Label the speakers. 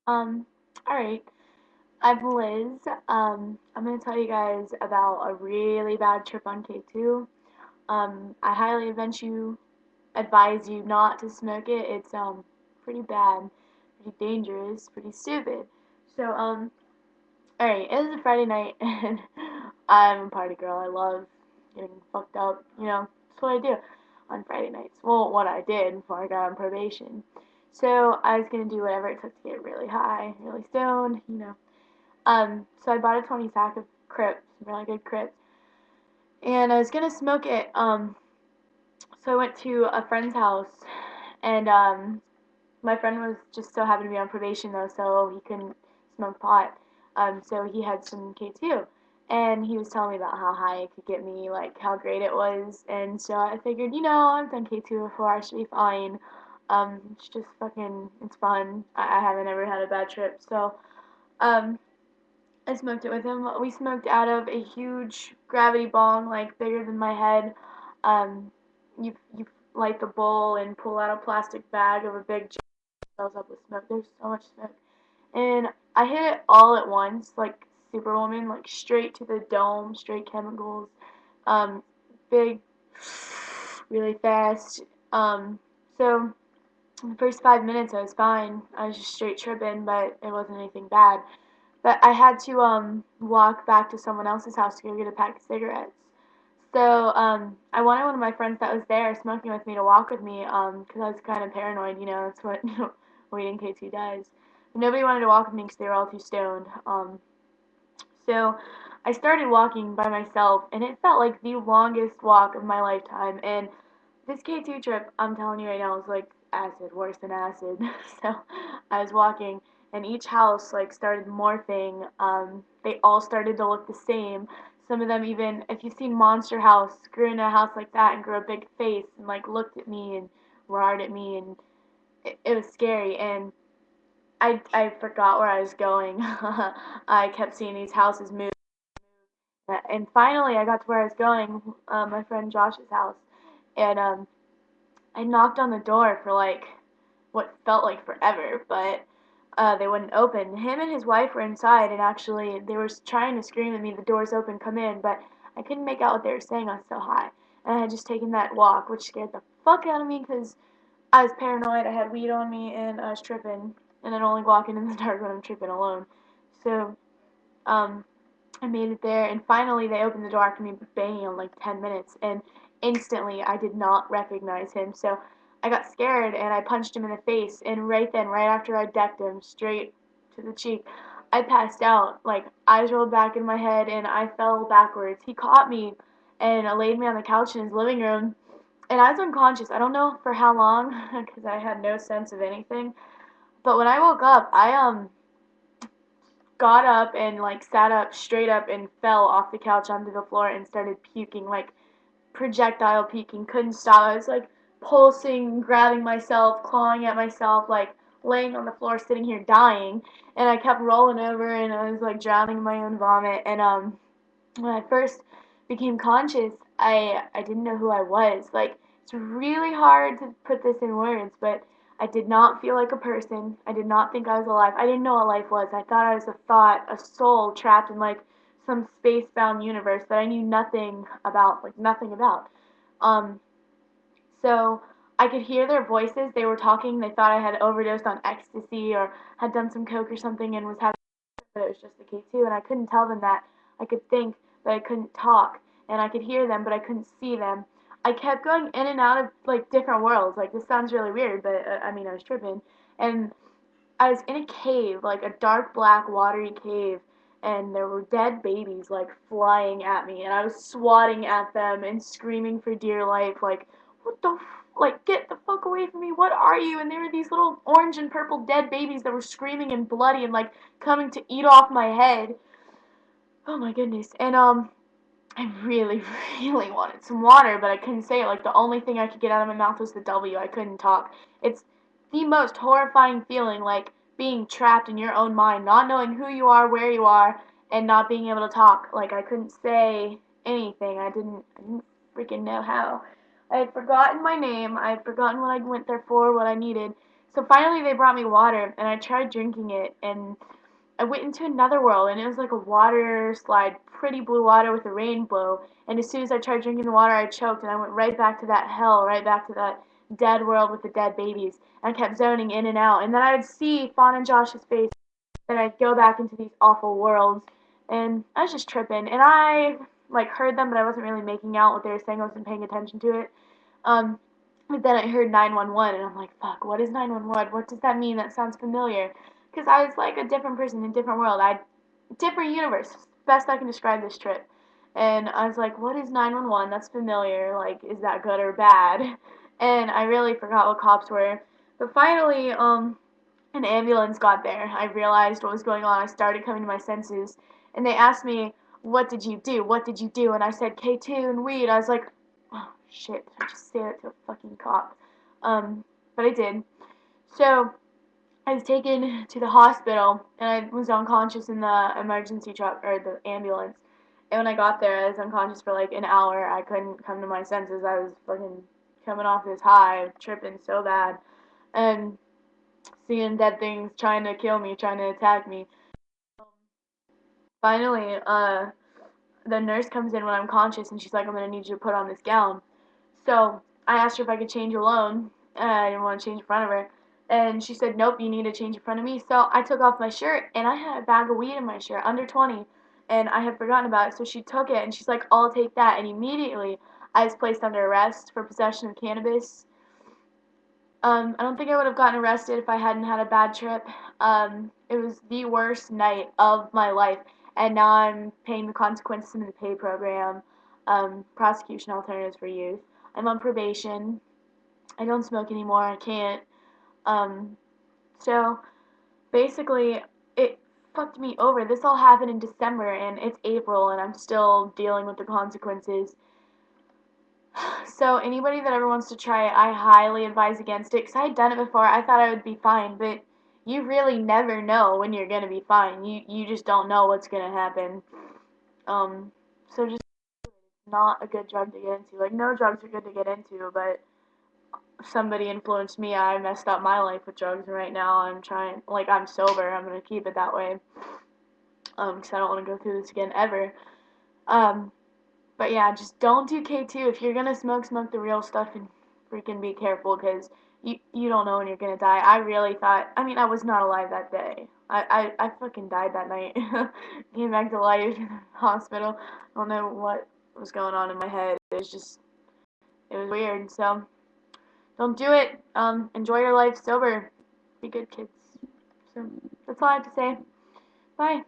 Speaker 1: Um, alright. I'm Liz. I'm gonna tell you guys about a really bad trip on K2. I highly advise you not to smoke it. It's pretty bad, pretty dangerous, pretty stupid. So alright, it was a Friday night and I'm a party girl. I love getting fucked up, that's what I do on Friday nights. Well, what I did before I got on probation. So I was gonna do whatever it took to get really high, really stoned. So I bought a 20 sack of Crips, really good Crips, and I was gonna smoke it. So I went to a friend's house, and my friend was just so happened to be on probation though, so he couldn't smoke pot. So he had some K2, and he was telling me about how high it could get me, like how great it was, and so I figured, I've done K2 before, I should be fine. It's just fucking, it's fun. I haven't ever had a bad trip, so um, I smoked it with him. We smoked out of a huge gravity bong, like bigger than my head. You light the bowl and pull out a plastic bag of a big jar that fills up with smoke. There's so much smoke, and I hit it all at once, like Superwoman, like straight to the dome, straight chemicals. Um, Big, really fast. So the first 5 minutes I was fine. I was just straight tripping, but it wasn't anything bad. But I had to walk back to someone else's house to go get a pack of cigarettes. So I wanted one of my friends that was there smoking with me to walk with me because I was kind of paranoid. That's what weed and K2 does. But nobody wanted to walk with me because they were all too stoned. So I started walking by myself, and it felt like the longest walk of my lifetime. And this K2 trip, I'm telling you right now, was like acid, worse than acid. So I was walking, and each house like started morphing. They all started to look the same. Some of them even, if you've seen Monster House, grew into a house like that and grew a big face and like looked at me and roared at me, and it was scary. And I forgot where I was going. I kept seeing these houses move, and finally I got to where I was going, my friend Josh's house, and I knocked on the door for like what felt like forever, but they wouldn't open. Him and his wife were inside, and actually they were trying to scream at me, "The door's open, come in!" But I couldn't make out what they were saying. I was so high, and I had just taken that walk, which scared the fuck out of me because I was paranoid. I had weed on me, and I was tripping, and I don't like walking in the dark when I'm tripping alone. So um, I made it there, and finally they opened the door after me banging on like 10 minutes, and instantly I did not recognize him. So I got scared and I punched him in the face, and right then, right after I decked him straight to the cheek, I passed out, like eyes rolled back in my head, and I fell backwards. He caught me and laid me on the couch in his living room, and I was unconscious. I don't know for how long because I had no sense of anything. But when I woke up, I got up and like sat up straight up and fell off the couch onto the floor and started puking, like projectile puking, couldn't stop. I was like pulsing, grabbing myself, clawing at myself, like laying on the floor sitting here dying, and I kept rolling over and I was like drowning in my own vomit. And when I first became conscious, I didn't know who I was. Like it's really hard to put this in words, but I did not feel like a person. I did not think I was alive. I didn't know what life was. I thought I was a thought, a soul trapped in like some space-bound universe that I knew nothing about, like nothing about. Um, so I could hear their voices. They were talking. They thought I had overdosed on ecstasy or had done some coke or something and was having, but it was just the K2, and I couldn't tell them that. I could think, but I couldn't talk, and I could hear them, but I couldn't see them. I kept going in and out of like different worlds. Like this sounds really weird, but I mean I was tripping, and I was in a cave, like a dark black watery cave, and there were dead babies like flying at me, and I was swatting at them and screaming for dear life, like, what the like, get the fuck away from me, what are you? And there were these little orange and purple dead babies that were screaming and bloody and like coming to eat off my head. Oh my goodness. And I really, really wanted some water, but I couldn't say it. Like the only thing I could get out of my mouth was the W. I couldn't talk. It's the most horrifying feeling, like being trapped in your own mind, not knowing who you are, where you are, and not being able to talk. Like I couldn't say anything. I didn't freaking know how. I had forgotten my name. I had forgotten what I went there for, what I needed. So finally they brought me water, and I tried drinking it, and I went into another world, and it was like a water slide, pretty blue water with a rainbow. And as soon as I tried drinking the water, I choked, and I went right back to that hell, right back to that dead world with the dead babies. And I kept zoning in and out. And then I would see Fawn and Josh's face, and I'd go back into these awful worlds. And I was just tripping. And I like heard them, but I wasn't really making out what they were saying. I wasn't paying attention to it. Um, but then I heard 911, and I'm like, fuck, what is 911? What does that mean? That sounds familiar. Because I was like a different person in a different world. Different universe. Best I can describe this trip. And I was like, what is 911? That's familiar. Like, is that good or bad? And I really forgot what cops were. But finally, an ambulance got there. I realized what was going on. I started coming to my senses. And they asked me, what did you do? What did you do? And I said, K2 and weed. I was like, oh, shit. Did I just say that to a fucking cop? But I did. So I was taken to the hospital, and I was unconscious in the emergency truck, or the ambulance. And when I got there, I was unconscious for like an hour. I couldn't come to my senses. I was fucking coming off this high, tripping so bad. And seeing dead things trying to kill me, trying to attack me. Finally, the nurse comes in when I'm conscious, and she's like, I'm gonna need you to put on this gown. So I asked her if I could change alone. I didn't want to change in front of her. And she said, nope, you need to change in front of me. So I took off my shirt, and I had a bag of weed in my shirt, under 20. And I had forgotten about it. So she took it, and she's like, I'll take that. And immediately I was placed under arrest for possession of cannabis. I don't think I would have gotten arrested if I hadn't had a bad trip. It was the worst night of my life, and now I'm paying the consequences in the pay program, prosecution alternatives for youth. I'm on probation. I don't smoke anymore. I can't. Um, so basically, it fucked me over. This all happened in December, and it's April, and I'm still dealing with the consequences. So anybody that ever wants to try it, I highly advise against it because I had done it before. I thought I would be fine, but you really never know when you're gonna be fine. You just don't know what's gonna happen. Um, so just not a good drug to get into. Like no drugs are good to get into, but somebody influenced me. I messed up my life with drugs, and right now I'm trying. Like I'm sober. I'm gonna keep it that way. Because I don't want to go through this again ever. Um, But yeah, just don't do K2. If you're gonna smoke, smoke the real stuff and freaking be careful because you don't know when you're gonna die. I really thought, I mean, I was not alive that day. I fucking died that night. Came back to life in the hospital. I don't know what was going on in my head. It was weird. So don't do it. Enjoy your life sober. Be good kids. So that's all I have to say. Bye.